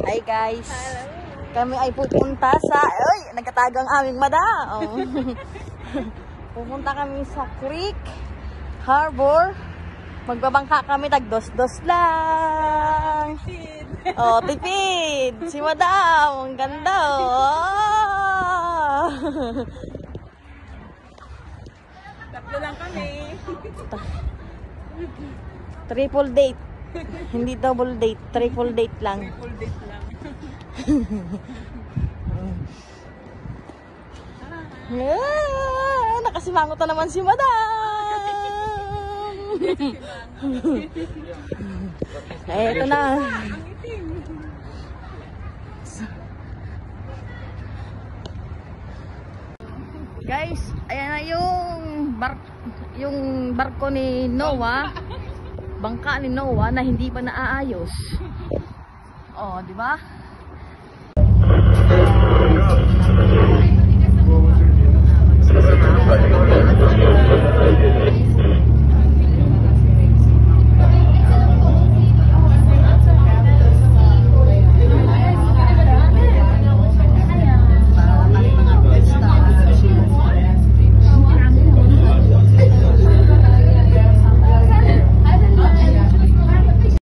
Hi guys. Kami ay pupunta sa... Ay, nagkatagang aming madam. Pupunta kami sa Creek Harbor. Magbabangka kami, tag-dos-dos lang. Oh, tipid. Si madam. Ang ganda, oh. Tatlo lang kami. Triple date. Hindi double date. Triple date lang. Triple date lang. Nakasimangot na naman si madam. Eto na. Guys, ayan na yung barko ni Noah. Bangka ni Noah na hindi pa naaayos. Oh, di ba?